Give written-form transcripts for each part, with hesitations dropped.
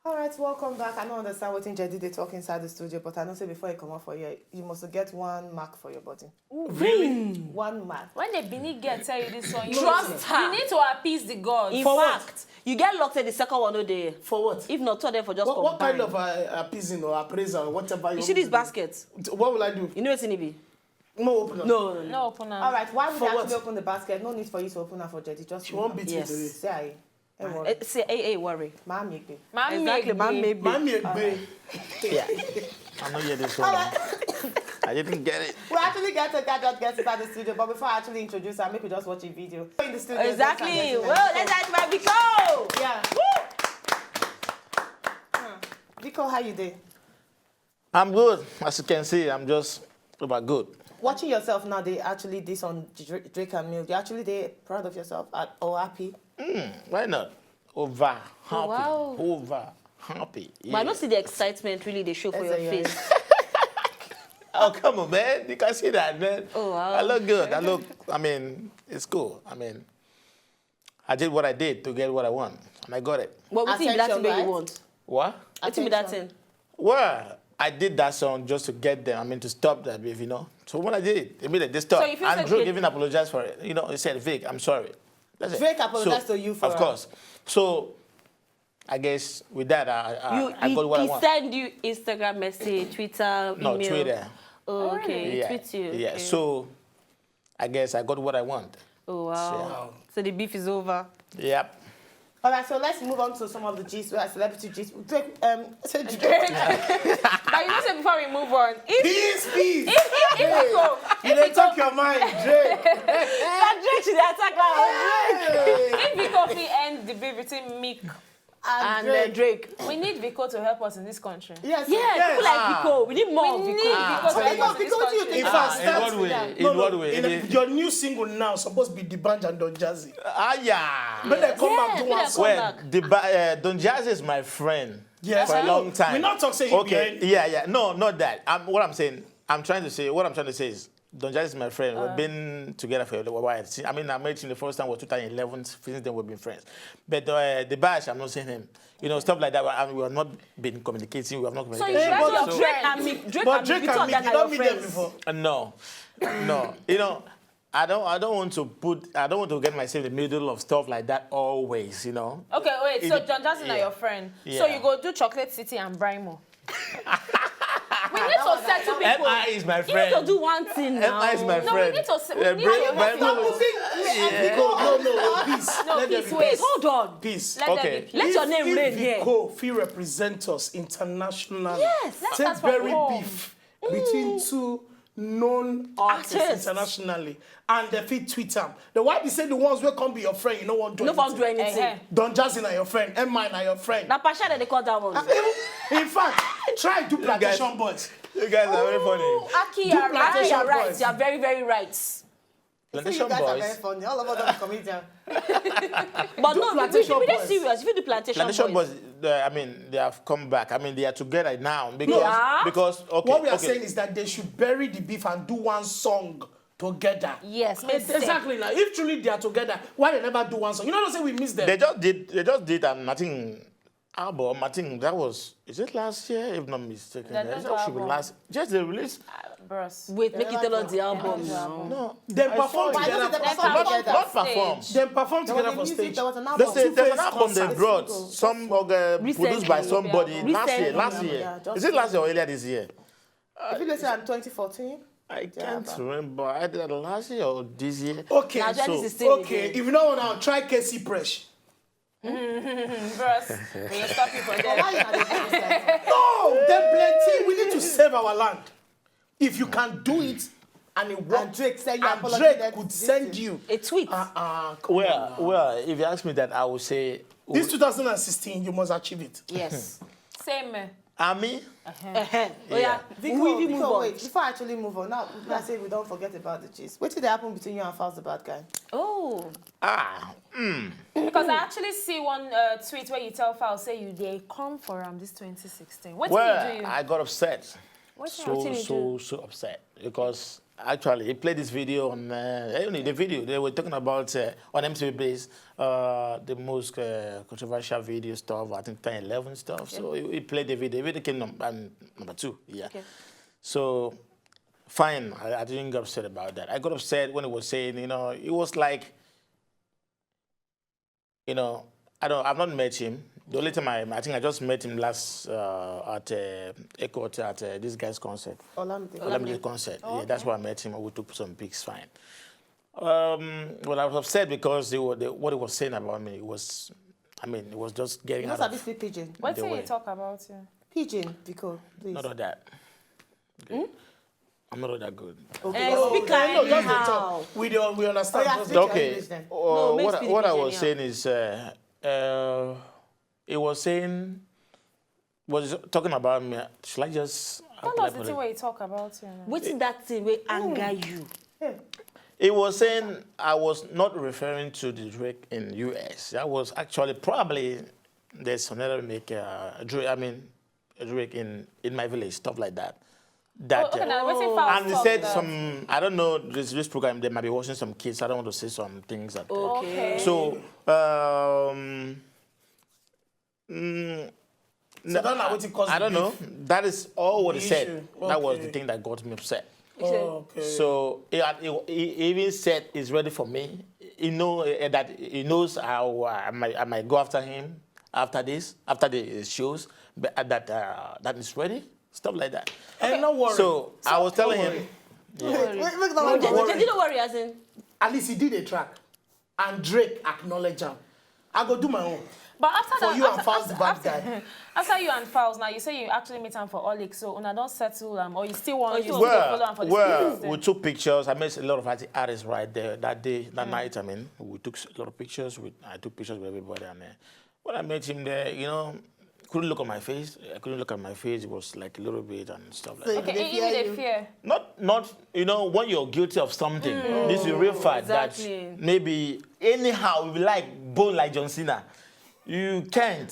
All right, welcome back. I don't understand what Jedi they talk inside the studio, but I know say before you come out for here, you must get 1 mark for your body. Ooh, really? 1 mark. When the Bini girl tell you this one, you Trust her. You need to appease the gods. In For fact, you get locked at the second one no day. For what? If not, tell them for just What kind combine. of appeasing or appraisal or whatever You see this basket? What will I do? You know what's in it be? No open up. No. no open All right, why would For you what? actually open the basket? No need for you to open her for Jedi. Just She won't beat Yes. you today. say, hey, worry. Say, hey, worry. Mom, you be. Exactly, man, maybe. Mommy agree. Yeah. I'm not hear this one. I didn't get it. We actually get to get inside the studio, but before I actually introduce her, make we just watch a video. In the studio. Exactly. Well, let's have my Vic O. Yeah. Vic O, how you doing? I'm good. As you can see, I'm just about good. Watching yourself now, they actually this on Drake and Milk. You actually they proud of yourself or happy? Why not? Over happy. wow. Over happy. But I Yeah. don't see the excitement really they show for your Yes, face. Oh, come on, man. You can see that, man. Oh, wow. I look good. I mean, it's cool. I mean, I did what I did to get what I want, and I got it. What would be that Attention, thing that right? you want? What? What be that thing? Well, I did that song just to get them, to stop that beef, So when I did it, immediately they stopped. So you feel and so Drake good- even apologized for it. He said, Vic, I'm sorry. That's it. Drake apologized to you for Of it. course. So, I guess with that, I got what I He want. send you Instagram message, Twitter, No, email. Twitter. Oh, okay. He Yeah. tweets you. Yeah, okay. so I guess I got what I want. Oh, wow. So the beef is over. Yep. All right, so let's move on to some of the G's, celebrity G's. Drake, say Drake. But you know, say before we move on, if Peace. if we go, You didn't talk your mind, Drake. That Drake should attack like if we go, we end the beef between Mick, and Drake. we need Vico to help us in this country. Yes. Yeah, yes. people like Vic O. We need more We Vic need O. Vico to help us in this Because you country. think In fact, in start what way? with that. In what way? Your new single now supposed to be D'banj and Don Jazzy. Yeah. But they come back to Yeah, one but song. they Well, Don Jazzy is my friend Yes, for I a know. long time. We not talk say he Okay, behind. yeah. No, not that. What I'm saying is Don Jazzy is my friend. We've been together for a while. I met him the first time was 2011. Since then, we've been friends. But the bash, I'm not saying him. Stuff like that. We have not been communicating. We have not So you communicated. should but your Drake friend. and Mick. Drake But and Drake Mick, and Mick, you don't meet them before. No. I don't want to get myself in the middle of stuff like that always. Okay, wait. So John Johnson are your friend. So Yeah. you go do Chocolate City and Brimo. We need to settle people. MI is my You need friend. to do one thing now. MI is my No, we friend. need to we need to Brimo help was- No, peace. No, Let them peace, be wait. peace. Hold on. Peace. Let them Okay. be peace. Let your name reign here. Vico feel represent us internationally. Yes. Let's Take start from very home. beef between two known artists Artists. internationally, and they fit tweet them. The why they say the ones who can't be your friend, you know what? No one do anything. Eh, eh. Don Jazzy na your friend, M.I. na your friend. Now, Pasha, they call that one. In fact, try do guys- plantation boys. You guys are very funny. Aki, Do you're right. plantation You're right. boys. You're very, very right. So Plantation you guys are very boys. funny. All of us are comedians. But Do no, we plantation be boys. serious. If you do plantation, Plantation boys. boys. They have come back. They are together now because Yeah. okay. What we are okay. saying is that they should bury the beef and do one song together. Yes, makes sense. Exactly. Now, if truly they are together, why they never do one song? You know, don't say we miss them. They just did I think album. I think that was is it last year if not mistaken. That It was should be album. last. Just the release. Bros. Wait, make it tell us the album now. No. They I perform saw it. Why together. don't they for perform stage. together? Not perform. They perform There was together a for music, stage. there was an album. There's an album concert. they brought. Single. Some produced by somebody last year. Recently. Yeah, just Is it last year or earlier this year? If you listen in 2014, I can't remember. I did that last year or this year. Okay, Now, so, 2016 okay. again. If you don't want to try Casey Fresh. Bros. We'll stop you from why there. you are the president? No, they're plenty. We need to save our land. If you can do it, and it works, And Drake said you and apologize Drake could send you. A tweet. Well, if you ask me that, I would say This 2016, you must achieve it. Yes. Same. Army. Oh yeah. Vico, We will move on. wait, before I actually move on, now I say we don't forget about the gist. What did happen between you and Falz The Badt guy? Oh. Because I actually see one tweet where you tell Falz say you they come for this 2016. What did you Well, do? I got upset so upset because actually he played this video on only the video they were talking about on MTV Base, the most controversial video stuff. I think 10-11 stuff. So he played the video. The video came number 2. Yeah. Okay. So fine, I didn't get upset about that. I got upset when he was saying, it was like, I've not met him. The only time I think I just met him last at Echo at this guy's concert. Olamide concert. Oh, yeah, that's where I met him. We took some pics, fine. Well, I was upset because what he was saying about me was, it was just getting out of speak pidgin. What the do you way. talk about? Yeah? Pidgin, Vic O, please. Not all that. Okay. I'm not all that good. Okay. Speak No, just the anyhow. talk. We understand. yeah, Just speak Okay. English then. What I was yeah. saying is, it was saying, was talking about me. Should I just? how Tell can I us the put thing it? where you talk about. You know. What's that thing will anger you? It was saying I was not referring to the Drake in US. That was actually probably there's another make Drake in my village, stuff like that. That Okay, now what's it Falz and he talk said that? some, I don't know, this program they might be watching some kids. I don't want to say some things that. Okay. So So don't know what it caused I don't beef. know. That is all what he The said. issue. That was the Okay. thing that got me upset. Okay. So he even said he's ready for me. He knows how I might go after him after the shows, but that is ready, stuff like that. And no worry. So I was telling him, Wait, Don't worry, as in. At least he did a track. And Drake acknowledged him. I go do my own. But after For that, you and Falz The Badt after, guy. after you and Falz, now you say you actually meet him for Olik, so una don't settle or you still want you still still follow him for the series then? we took pictures. I met a lot of artists right there that day, that night. We took a lot of pictures. I took pictures with everybody, and when I met him there, couldn't look at my face. I couldn't look at my face. It was like a little bit and stuff like that. Okay, even they fear. Not when you're guilty of something. This is a real fact exactly. that maybe anyhow you like bone like John Cena. You can't,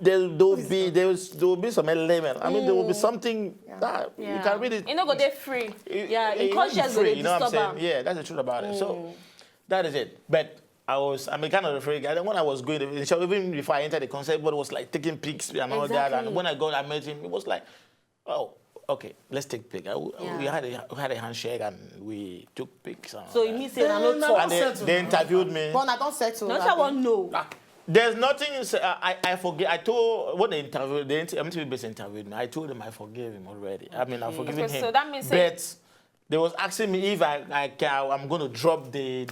there will be some element. There will be something that you can read it. You know, go there free. Yeah, in It conscience free, they you know what I'm disturb saying? Yeah, that's the truth about it. So that is it. But I'm a kind of afraid guy. When I was going, even before I entered the concert, everybody was like taking pics and all that. And when I met him, it was like, oh, okay, let's take pic. We had a handshake and we took pics. So it means saying I no talk. And they interviewed me. But I don't settle. Not someone know. There's nothing. I forget. I told when the MTV Base interviewed me. I told them I forgave him already. I've forgiven him. So that means but they was asking me if I'm going to drop the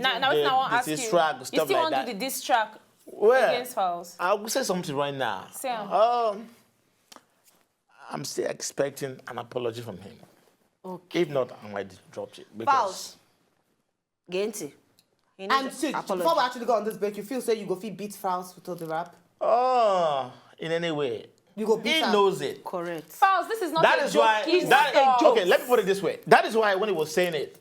Now I want to ask you. track, You stuff still like want to that. do the diss track Well, against Falz? I will say something right now. Say 'em. I'm still expecting an apology from him. Okay. If not, I might drop it. Falz. Gente. And see, before we actually go on this break, you feel you go beat Falz to the rap? In any way. You go beat He am. knows it. Correct. Falz, this is not That a is joke. why. It's not a joke. Okay, let me put it this way. That is why when he was saying it,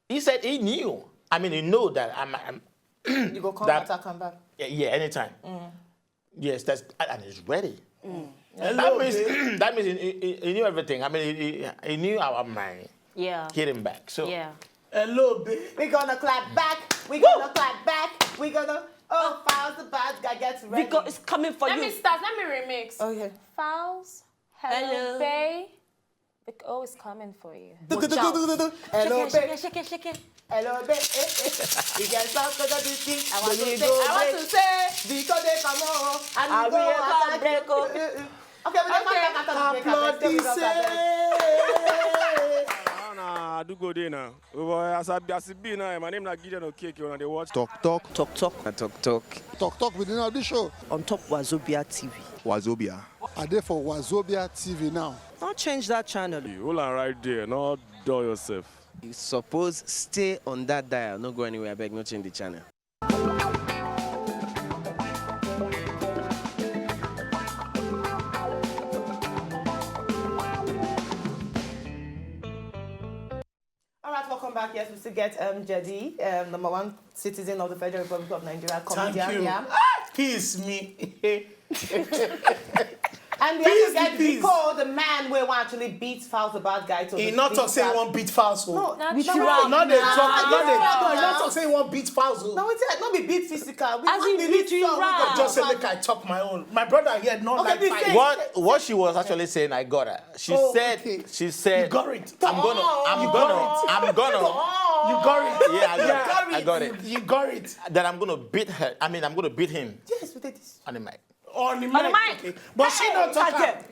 he said he knew. He knew that I'm You go come that- back, come back. yeah, anytime. Yes, and he's ready. Hello, That means he knew everything. He knew our mind. Yeah. Hitting back. So Yeah. Hello, babe. We gonna clap back. We gonna clap back. We gonna. Oh, Falz The Badt guy gets ready. Vic O is coming for Let you. me start. Let me remix. Oh yeah. Falz, Hello. hello, babe. Vic O is coming for you. Hello, Shake babe. it, shake it, shake it. Hello, babe. We get some cause of this thing. I want to say. I want to say, Because they come on and I we go will attack. come break up. Okay, we don't come back after the break. I do go there now. As I be now, my name is Gideon Okeke on the watch. Talk, talk. Talk, talk. Talk, talk within our show. On top Wazobia TV. Wazobia. Are they for Wazobia TV now? Don't change that channel. Hold on right there, not dull yourself. You suppose stay on that dial, not go anywhere. I beg, not change the channel. All right, welcome back. Yes, we still get Jedi, #1 citizen of the Federal Republic of Nigeria. Thank you. Yeah. Kiss me. And we have to get Vic O, the man where one actually beats Falz The Badt guy to He the not big talk say star. one beat Falz. No, we Not try. Not they talk. No, He not talk say one beat Falz. No, it's not be beat physical. We As in want the between song, we rap. got Just say make I talk my own. My brother here not Okay, like please fight. say- What she was actually saying, I got her. She said, okay. she said, You got it. I'm gonna. You got it. Yeah, I got it. You got it. That I'm gonna beat her. I mean, I'm gonna beat him Yes, we did this. on the mic. On the the mic. mic. Okay. But she not talk.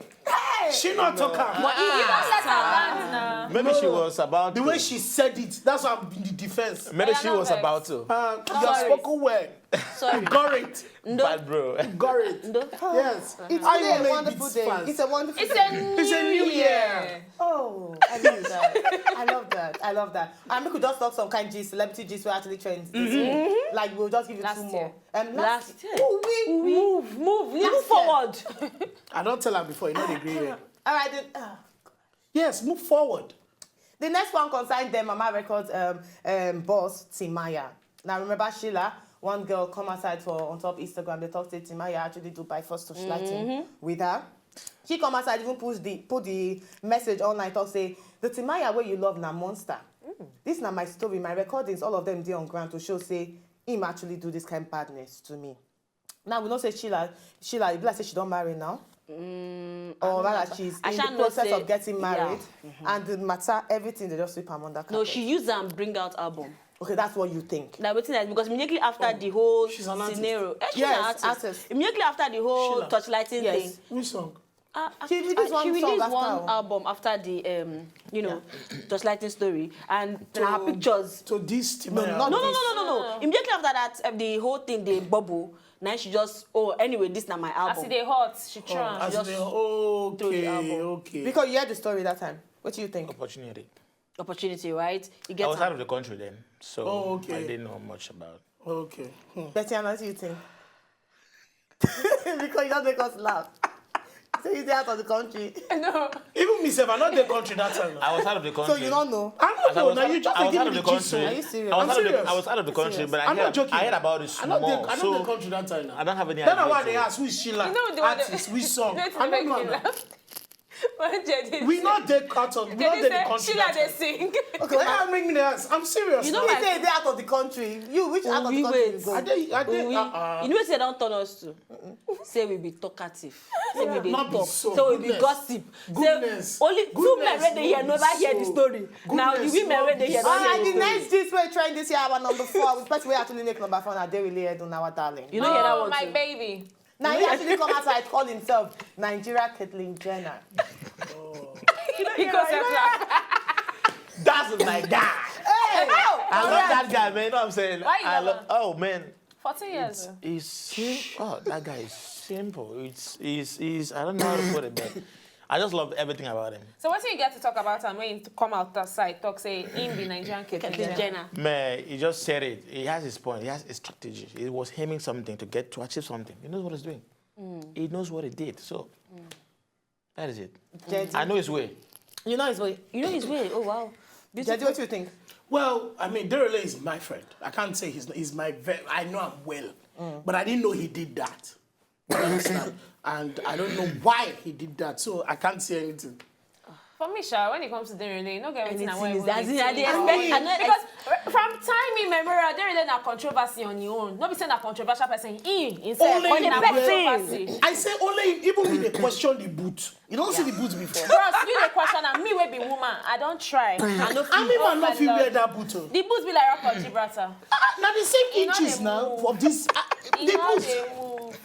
She not talk. You don't let her land now. Maybe she was about The to. way she said it, that's why I'm in the defense. Maybe Yeah, she no was vex. about to. You have spoken well. Sorry. Got it. Bad bro. Got it. Yes. It's I today a will wonderful make day. this It's a wonderful It's day. a new year. Oh, I love that. I love that. I love that. And we could just talk some kind of celebrity gist where actually trends this year. Like we'll just give you Last two year. more. Last year. Oh, we. Move forward. I don't tell her before, you know the agree here. All right, then. Yes, move forward. The next one concerns the Mama Records boss, Timaya. Now, remember Sheila? One girl come outside for on top Instagram. They talk to Timaya actually do by first touchlighting with her. She come outside, even put the message online, talk say, the Timaya where you love na monster. This na my story, my recordings, all of them dey on ground to show say him actually do this kind of badness to me. Now we know say Sheila, it be like say she don't marry now. Or rather she's in the process of getting married. And the matter, everything, they just sweep her under carpet. No, she used and bring out album. Okay, that's what you think. Like waiting that because immediately after the whole She's an artist. scenario, she's Yes, an artist. artist. Immediately after the whole Sheila. touchlighting Yes. thing, Which song? She released one she song released after. one album after the touchlighting story, and her pictures. So this Timaya. not No. Immediately after that, the whole thing, the bubble. Now she just anyway, this not my As album. it dey hot, she try. As just they, throw the okay, album. okay. Because you heard the story that time. What do you think? Opportunity. Opportunity, right? You I get was out of the country then, so Oh, okay. I didn't know much about. Okay. Betty, what do you think? Because you don't make us laugh. So you're out of the country. No. Even myself, I'm not the country that time. I was out of the country. So you don't know. I don't know. Now you just I was give out me of the the gist. country. Are you serious? I was I'm out of the- serious. I was out of the country, Serious. but I'm not joking. I heard about it I'm not small. the, I'm So not the country that time now. I don't have any Then idea. why they so- ask which Sheila, You know the one that- artist, which song. Let's I make don't me know. laugh. When Jedi We say- not the carton. We not Jedi the say, country Sheila that they time. sing. Okay, Why you make me the ask? I'm serious. You know You my- say they're out of the country. You, which out of the we country wait. you go? I did. You know what they don't turn us to? Say we be talkative. Say we dey Not be talk. so. So we be Goodness. gossip. Goodness. Say only two Goodness men when they hear no be never hear the so. story. Now the Goodness women no when they be hear so. don't hear Alright, the the story. next gist we're trying this year, our number 4, with person we actually make number 4, and they really head on our darling. You know hear that Oh, one my too? baby. Now he actually come outside, call himself Nigeria Caitlyn Jenner. Because of that. That's my guy. Hey! I love that guy, man. You know what I'm saying? Why you I love love. Oh man, 14 years. oh, that guy is simple. It's I don't know how to put it, man. I just love everything about him. So what do you get to talk about him when you come out outside, talk say, him be Nigerian Caitlyn Caitlyn Jenner. Man, he just said it. He has his point. He has a strategy. He was aiming something to achieve something. He knows what he's doing. He knows what he did. So that is it. Jedi. I know his way. You know his way. You know his way. Oh wow. Jedi, what do you think? Well, I mean, Derele is my friend. I can't say he's my I know him well, but I didn't know he did that. You understand? And I don't know why he did that, so I can't say anything. For me, Sha, when it comes to Derele, you don't get everything I want. Anything is- as in, I dey Because from time immemorial, Derele na controversy on your own. Not be saying a controversial person. Himself, Only only na him. controversy. I say only even when they question the boot. You don't see the boot before. Bros, you the question and me will be woman. I don't try. I no I mean, man, my not feel Lord. wear that boot. Oh. The boots be like rock of Gibraltar. Now the same You know inches they now move. of this. You The know boot. they move.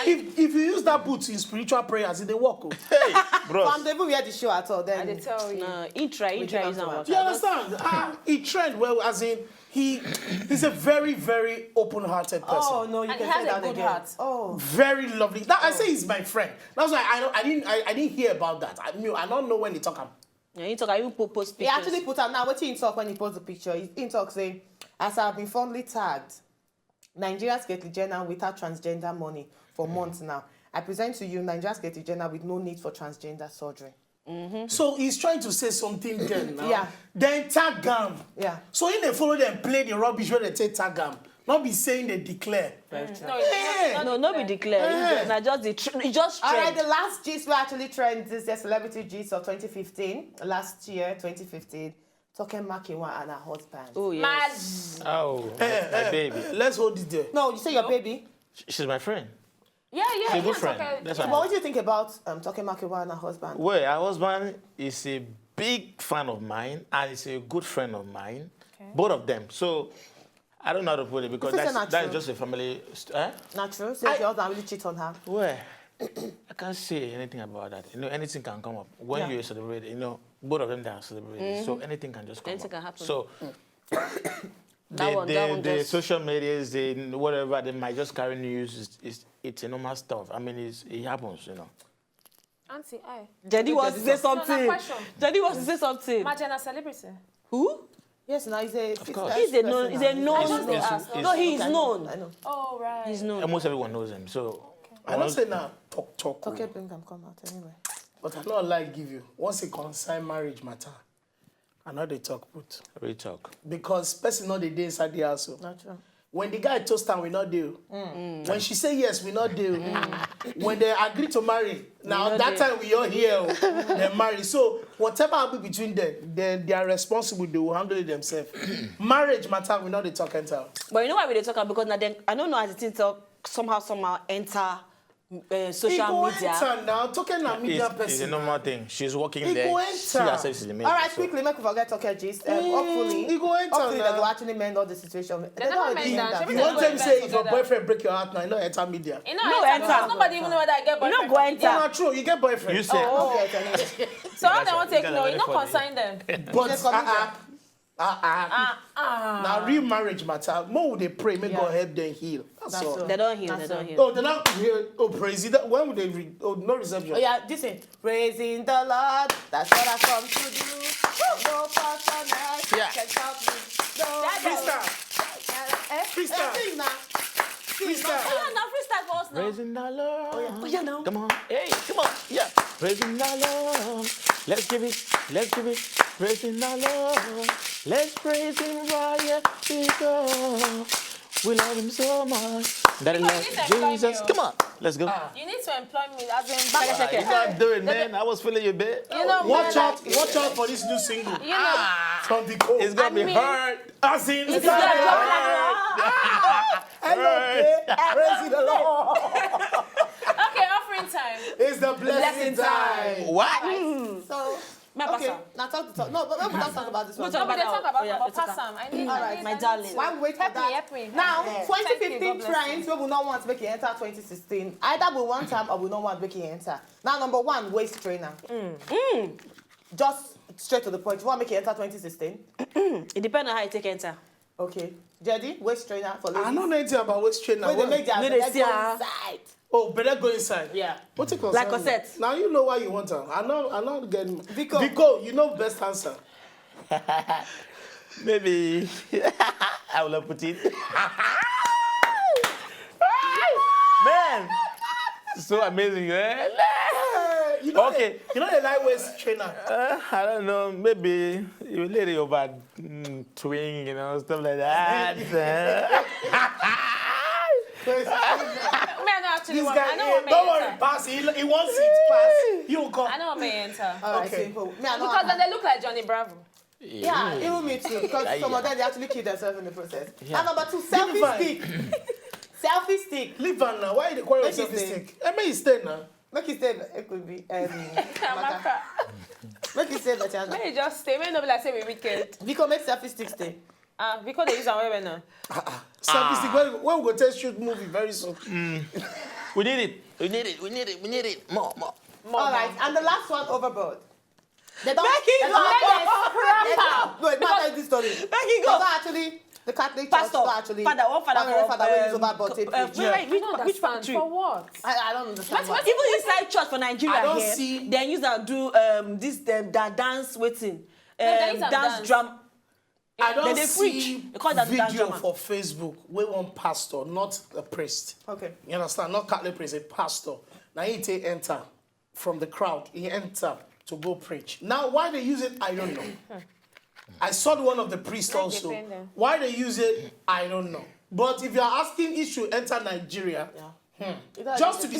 If you use that boot in spiritual prayers, it they work. Oh. Hey, From bros. the people we had the show at all, I then. dey tell you. No, he try give is up not to work. Do you understand? He trained well, as in he's a very, very open-hearted person. Oh no, you And can he has say a that good again. heart. Oh. Very lovely. That, I say he's my friend. That's why I didn't hear about that. I don't know when they talk. Yeah, you talk. I even post He pictures. actually put out now. What he talk when he post the picture? He talk say, as I've been fondly tagged, Nigeria's Caitlyn Jenner without transgender money for months now. I present to you Nigeria's Caitlyn Jenner with no need for transgender surgery. So he's trying to say something then now. Yeah. Then tag him. Yeah. So in they follow them, play the rubbish where they take tag him. Not be saying they declare. No, be declared. Nah, just it just All right, trend. the last gist we actually trend is the celebrity gist of 2015. Last year, 2015. Talking Makiwa and her husband. Oh yes. Oh, my baby. Let's hold it there. No, you say your baby. She's my friend. Yeah. She's a good friend. That's But why. what do you think about Talking Makiwa and her husband? Well, her husband is a big fan of mine and is a good friend of mine. Both of them. So I don't know how to put it because If it's not that's true. just a family. Not true. So your husband really cheat on her. Well, I can't say anything about that. You know, anything can come up when you celebrate. You know, both of them they are celebrating, so anything can just come Anything up. can happen. So That one the just- social medias, they whatever they might just carry news. It's a normal stuff. I mean, it happens. You know. Auntie, aye. Jadi wants to say No, something. question. Jadi wants to say something. Imagine a celebrity. Who? Yes, now he's a course. He's a known. He's a known. It's- No, he is I known. know. Oh, right. He's known. Almost everyone knows him. So I don't say now talk. Okay, bring them come out anyway. But I not like give you. Once it concern marriage matter, I know they talk put. we talk. Because person know they dey inside the house. Not true. When the guy toast her, we not do. When she say yes, we not do. When they agree to marry, now that time we all here, they marry. So whatever happen between them, they are responsible. They will handle it themselves. Marriage matter, we not they talk enter. But you know why we dey talk about? Because now then I don't know as it somehow enter social media. Enter now, talking na media It's a person. normal thing. She's working He there. go She enter. herself is the main. All right, so- quickly, make we forget Talking gist. Hopefully, he go enter hopefully they now. will actually mend all the situation. They never don't mend already that. end She You They want go them enter say if your together. boyfriend break your heart now, you know enter media. You No know, enter. because nobody even know whether I get You boyfriend. not go enter. Yeah, not true. You get boyfriend. You say. So how they want to take You no, guys you are not very consign them. But Just come now real marriage matter. More would they pray, make God help them heal. That's all. all. They don't heal. They That's don't all. heal. Oh, they're not here. Oh, praise it. When would they read? Oh, no reception. Oh yeah, listen. Praising the Lord, that's what I come to do. No person else Yeah. can help me. No. Freestyle. Freestyle. Sing now. Freestyle. Oh yeah, now freestyle for us now. Praising the Lord. Oh yeah, now. Come on. Hey, come on. Yeah. Praising the Lord. Let's give it. Let's give it. Praising the Lord. Let's praise him right here we go. We love him so much. That he Because you loves need to employ Jesus. me, Come on. Let's go. You need to employ me as in You gotta do it, man. I was feeling you, babe. You know, Watch man, out! Watch out for this new single You know, from Vic O. It's gonna be mean- hard. As in, it's gonna drop praise the Lord. Okay, offering time. It's the blessing time. What? So, My okay, pastor. now talk. No, but let me not talk about this one. talk No, but they about talk that. about Oh, yeah, about it's okay. Passam. I need. All I right, need- my I need darling. to- Why we wait for Help me, that? help me. Now, Yeah. 2015 Thank you, God bless trends, we will not want to make it enter 2016. Either we want time or we don't want to make it enter. Now, number one, waist trainer. Just straight to the point. You want to make it enter 2016? It depends on how you take enter. Okay. Jedi, waist trainer for ladies. I don't know anything about waist trainer. Wait, they make their No, they legs see go her. inside. Oh, better go inside. Yeah. What you concern Like me? corset. Now you know why you want her. I'm not getting. Vic O. Vic O, you know best answer. Maybe I will put it. Man, so amazing, eh? You know Okay. You know the light waist trainer. I don't know. Maybe you lady over twing, you know, stuff like that. Me, I know actually This want. guy, I know what may don't worry, enter. pass. He wants it pass. You will come. I know what may enter. All right, Okay. simple. Me, I know Because then they look like Johnny Bravo. yeah, even me too. Because Yeah, some of yeah. them, they actually kill themselves in the process. Yeah. And number two, me selfie five. stick. Selfie stick. Leave her now. Why you quarrel Make with it selfie stay. stick? I mean, stay now. Make it say, it could be, Amaka. make it say the channel. May you just stay. May you not be like say we wicked. Vico, make selfie stick stay. Because they use our way now. Selfie stick. When we go test shoot movie very soon. We need it. We need it. We need it. We need it. More. All right, and the last one, overboard. They don't. Make it they go. don't- Wait, not tell this story. Make it They go. don't actually. The Catholic Pastor, Church don't actually. father, one father One for, father will use overboard tape. wait, which I don't which understand. country? For what? I don't understand. why. Even inside church for Nigeria I don't here, see- they use that do this that dance waiting, they use am dance dance. drum. I don't Then they see preach. They call that dance video drama. for Facebook where one pastor, not a priest. Okay. You understand? Not Catholic priest, a pastor. Now he take enter from the crowd. He enter to go preach. Now why they use it, I don't know. I saw the one of the priests also. depend. Why they use it, I don't know. But if you are asking if you enter Nigeria, just to be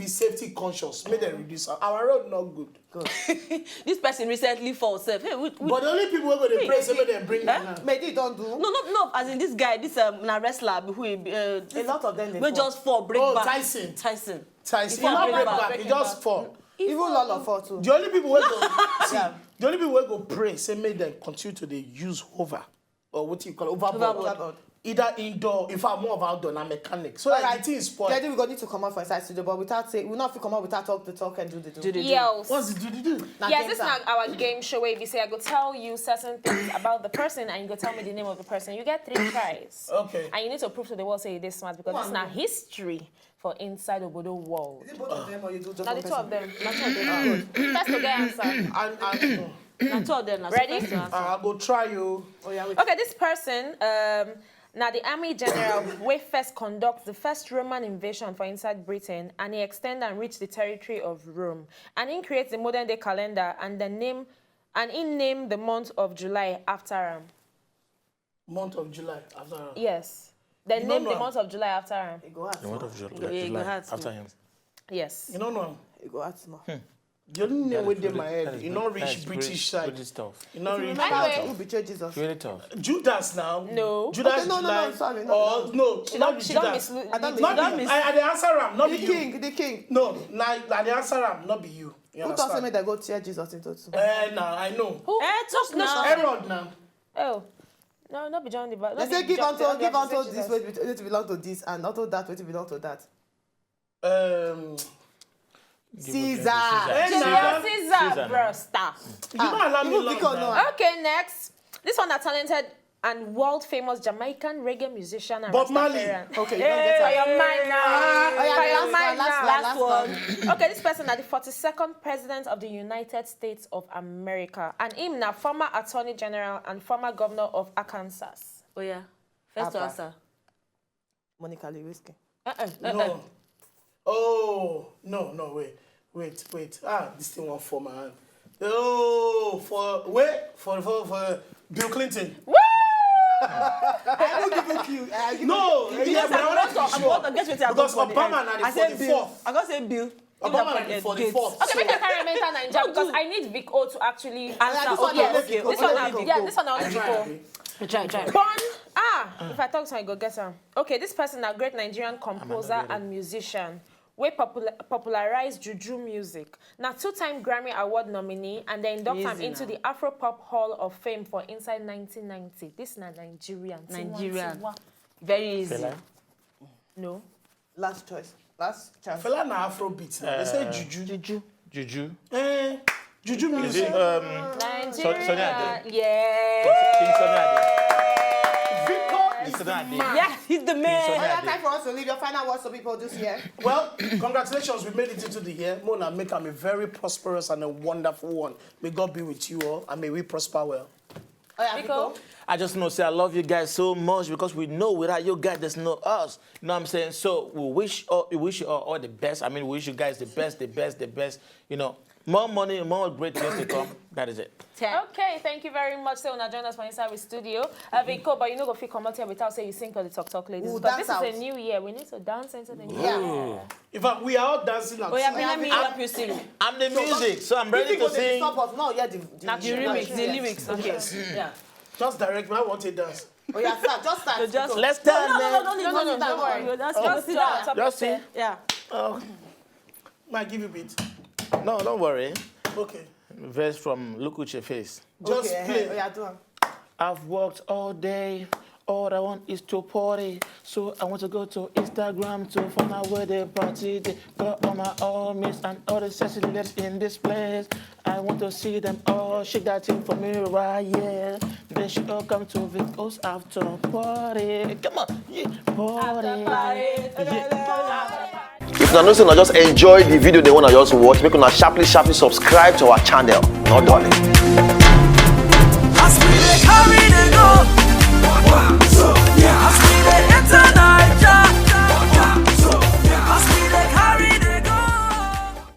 safety conscious, make them reduce our road not good. This person recently fall self. Hey, but the only people who go to pray, so they bring Maybe don't do. No. As in this guy, this na wrestler who a lot of them. We just fall, break back. Tyson. He not break back. He just fall. Even Lolo fall too. The only people who go pray, say make them continue to use hover or what you call overboard. Either indoor, in fact, more of outdoor than mechanic. So like the thing is spoiled. We're going to need to come out for inside studio, but without saying, we'll not come out without talk the talk and do the do. Yes. What's the do? Yes, this is not our game show where we say I go tell you certain things about the person and you go tell me the name of the person. You get 3 tries. Okay. And you need to prove to the world say this smart because this is not history for inside Obodo world. Is it both of them or you do just Now the 2 of them. Not 2 of them. First to get answer. Not 2 of them. Ready? I'll go try you. Okay, this person, now the army general wey first conduct the first Roman invasion for inside Britain and he extend and reach the territory of Rome. And he creates the modern day calendar and he name the month of July after him. Month of July after him? Yes. They name the month of July after him. The month of July after him. Yes. You don't know him? It go ask more. The only name within my head, you not reach British side. British tough. You not reach. Anyway. Who betrayed Jesus? Really tough. Judas now. No. Judas. Okay, no, July, sorry. No. She don't mislead. I don't Not miss. me. I the answer am, not be you. The king. No, the answer am, not be you. You Who thought understand? me they go tear Jesus into two? Nah, I know. Who? Talk now. Herod now. Oh. No, not be John the Baptist. They say give unto this way to belong to this and unto that way to belong to that. Caesar. Caesar, bro, stop. You don't allow me Vic O long. Okay, next. This one, a talented and world-famous Jamaican reggae musician and Bob Marley. Rastafarian. Okay, you Hey, don't for get your mind now. For your mind now. last one. Okay, this person is the 42nd president of the United States of America. And him now former attorney general and former governor of Arkansas. Oh yeah. First to Abba. answer. Monica Lewinsky. No. Oh, no, wait. This thing won't fall my hand. Oh, for Bill Clinton. Woo! I will give you cue. No, yeah, but I want to be sure. Because Obama now I the said Bill. 44th. I got say Bill. Obama now the 44th. Okay, make a carry mental Nigeria because I need Vic O to actually Answer. this one Okay. This one, this one I want Vic O. Try. Born, if I talk to him, I go get him. Okay, this person a great Nigerian composer and musician. We popularized juju music. Now 2-time Grammy Award nominee and they induct him into the Afropop Hall of Fame for inside 1990. This is Nigerian. Very easy. Fela? No. Last choice. Last chance. Fela na Afrobeat. They say juju. Juju. Juju Is music. it Nigeria. Sonny Ade? Yeah. King Sonny Ade? Vic O is Sonny Ade. Yeah, he's the man. Oh, yeah, time for us to leave. Your final words to people this year. Well, congratulations, we made it into the year. Mona, make him a very prosperous and a wonderful one. May God be with you all and may we prosper well. Oh, yeah, Vic Vic O. O. I just know, say I love you guys so much because we know without you guys, there's no us. You know what I'm saying? So we wish you all the best. I mean, we wish you guys the best. You know, more money, more great things to come. That is it. Okay, thank you very much. So, join us for Inside with Studio. Vic O, but you know, go feel come out here without saying you sing for the talk ladies. We'll Because this dance is out. a new year. We need to dance into the new Yeah. year. In fact, we are all dancing like Oh yeah, let me help you sing. I'm the music, so I'm ready to sing. Stop us. No, yeah, the lyrics. Okay. Yeah. Just direct me. I want to dance. Oh, yeah, start. Just start. So just Let's dance, man. Don't worry. Just start. Just sing. Yeah. Might give you a beat. No, don't worry. Okay. Verse from Look at Your Face. Just Okay, play. oh, yeah, do it. I've worked all day. All I want is to party. So I want to go to Instagram to find out where the party. They got all my homies and all the sexy ladies in this place. I want to see them all shake that thing for me right here. They should all come to Vic O's after party. Come on, yeah, party. Yeah. If una know say una just enjoy the video they wanna just watch, make una sharply subscribe to our channel. Not done.